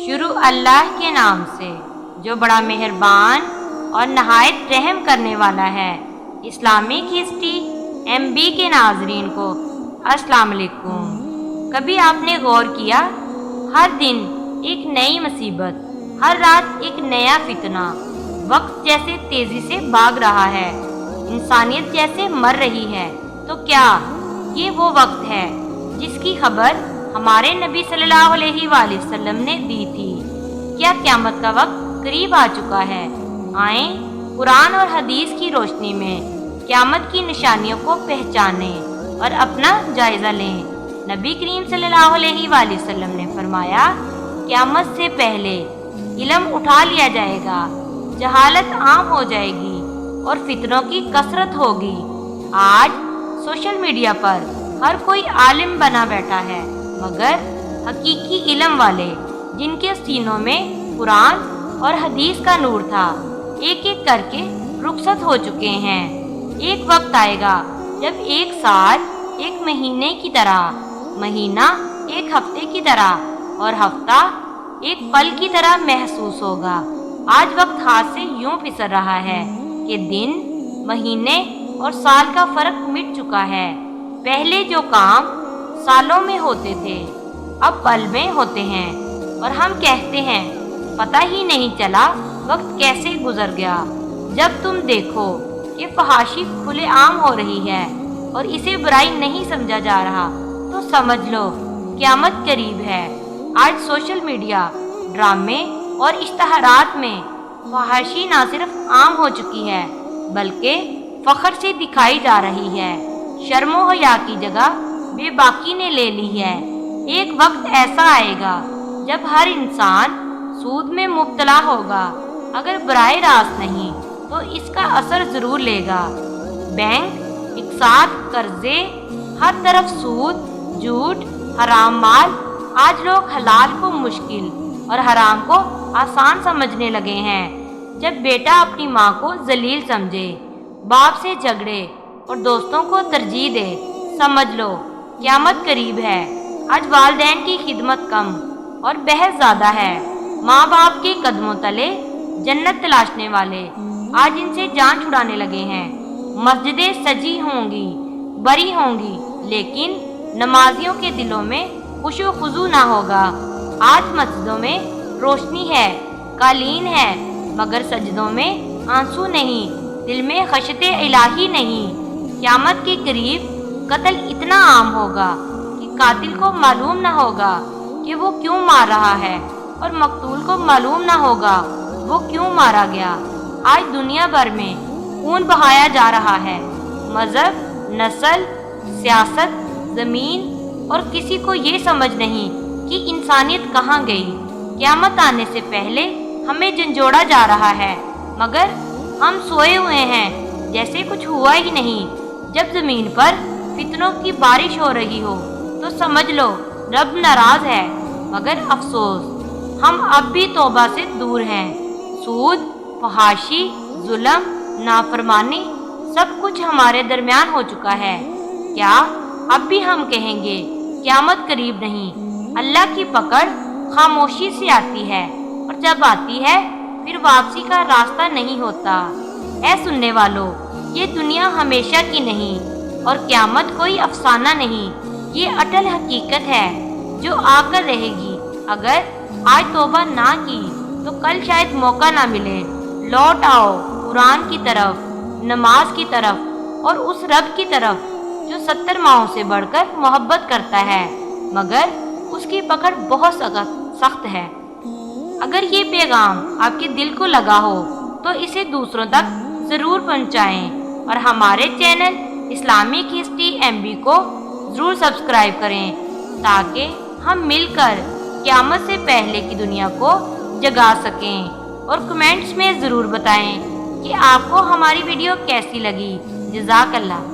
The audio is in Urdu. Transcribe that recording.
شروع اللہ کے نام سے جو بڑا مہربان اور نہایت رحم کرنے والا ہے۔ اسلامک ہسٹری MB کے ناظرین کو السلام علیکم۔ کبھی آپ نے غور کیا، ہر دن ایک نئی مصیبت، ہر رات ایک نیا فتنہ، وقت جیسے تیزی سے بھاگ رہا ہے، انسانیت جیسے مر رہی ہے، تو کیا یہ وہ وقت ہے جس کی خبر ہمارے نبی صلی اللہ علیہ وآلہ وسلم نے دی تھی؟ کیا قیامت کا وقت قریب آ چکا ہے؟ آئیں قرآن اور حدیث کی روشنی میں قیامت کی نشانیوں کو پہچانیں اور اپنا جائزہ لیں۔ نبی کریم صلی اللہ علیہ وآلہ وسلم نے فرمایا، قیامت سے پہلے علم اٹھا لیا جائے گا، جہالت عام ہو جائے گی اور فتنوں کی کثرت ہوگی۔ آج سوشل میڈیا پر ہر کوئی عالم بنا بیٹھا ہے، مگر حقیقی علم والے، جن کے سینوں میں قرآن اور حدیث کا نور تھا، ایک ایک کر کے رخصت ہو چکے ہیں۔ ایک وقت آئے گا جب ایک سال ایک مہینے کی طرح، مہینہ ایک ہفتے کی طرح اور ہفتہ ایک پل کی طرح محسوس ہوگا۔ آج وقت ہاتھ سے یوں پھسل رہا ہے کہ دن، مہینے اور سال کا فرق مٹ چکا ہے۔ پہلے جو کام سالوں میں ہوتے تھے اب پل میں ہوتے ہیں، اور ہم کہتے ہیں پتہ ہی نہیں چلا وقت کیسے گزر گیا۔ جب تم دیکھو کہ فحاشی کھلے عام ہو رہی ہے اور اسے برائی نہیں سمجھا جا رہا، تو سمجھ لو قیامت قریب ہے۔ آج سوشل میڈیا، ڈرامے اور اشتہارات میں فحاشی نہ صرف عام ہو چکی ہے بلکہ فخر سے دکھائی جا رہی ہے۔ شرم و حیا کی جگہ بے باکی نے لے لی ہے۔ ایک وقت ایسا آئے گا جب ہر انسان سود میں مبتلا ہوگا، اگر براہ راست نہیں تو اس کا اثر ضرور لے گا۔ بینک، اقساط، قرضے، ہر طرف سود، جھوٹ، حرام مال۔ آج لوگ حلال کو مشکل اور حرام کو آسان سمجھنے لگے ہیں۔ جب بیٹا اپنی ماں کو ذلیل سمجھے، باپ سے جھگڑے اور دوستوں کو ترجیح دے، سمجھ لو قیامت قریب ہے۔ آج والدین کی خدمت کم اور بحث زیادہ ہے۔ ماں باپ کے قدموں تلے جنت تلاشنے والے آج ان سے جان چھڑانے لگے ہیں۔ مسجدیں سجی ہوں گی، بری ہوں گی، لیکن نمازیوں کے دلوں میں خشوع و خضوع نہ ہوگا۔ آج مسجدوں میں روشنی ہے، قالین ہے، مگر سجدوں میں آنسو نہیں، دل میں خشیت الہی نہیں۔ قیامت کے قریب قتل اتنا عام ہوگا کہ قاتل کو معلوم نہ ہوگا کہ وہ کیوں مار رہا ہے، اور مقتول کو معلوم نہ ہوگا وہ کیوں مارا گیا۔ آج دنیا بھر میں خون بہایا جا رہا ہے۔ مذہب، نسل، سیاست، زمین، اور کسی کو یہ سمجھ نہیں کہ انسانیت کہاں گئی۔ قیامت آنے سے پہلے ہمیں جھنجھوڑا جا رہا ہے، مگر ہم سوئے ہوئے ہیں جیسے کچھ ہوا ہی نہیں۔ جب زمین پر فتنوں کی بارش ہو رہی ہو تو سمجھ لو رب ناراض ہے، مگر افسوس ہم اب بھی توبہ سے دور ہیں۔ سود، فحاشی، ظلم، نافرمانی، سب کچھ ہمارے درمیان ہو چکا ہے۔ کیا اب بھی ہم کہیں گے قیامت قریب نہیں؟ اللہ کی پکڑ خاموشی سے آتی ہے، اور جب آتی ہے پھر واپسی کا راستہ نہیں ہوتا۔ اے سننے والو، یہ دنیا ہمیشہ کی نہیں، اور قیامت کوئی افسانہ نہیں، یہ اٹل حقیقت ہے جو آ کر رہے گی۔ اگر آج توبہ نہ کی تو کل شاید موقع نہ ملے۔ لوٹ آؤ قرآن کی طرف، نماز کی طرف، اور اس رب کی طرف جو 70 ماؤں سے بڑھ کر محبت کرتا ہے، مگر اس کی پکڑ بہت سخت ہے۔ اگر یہ پیغام آپ کے دل کو لگا ہو تو اسے دوسروں تک ضرور پہنچائیں، اور ہمارے چینل اسلامک ہسٹری MB کو ضرور سبسکرائب کریں تاکہ ہم مل کر قیامت سے پہلے کی دنیا کو جگا سکیں۔ اور کمنٹس میں ضرور بتائیں کہ آپ کو ہماری ویڈیو کیسی لگی۔ جزاک اللہ۔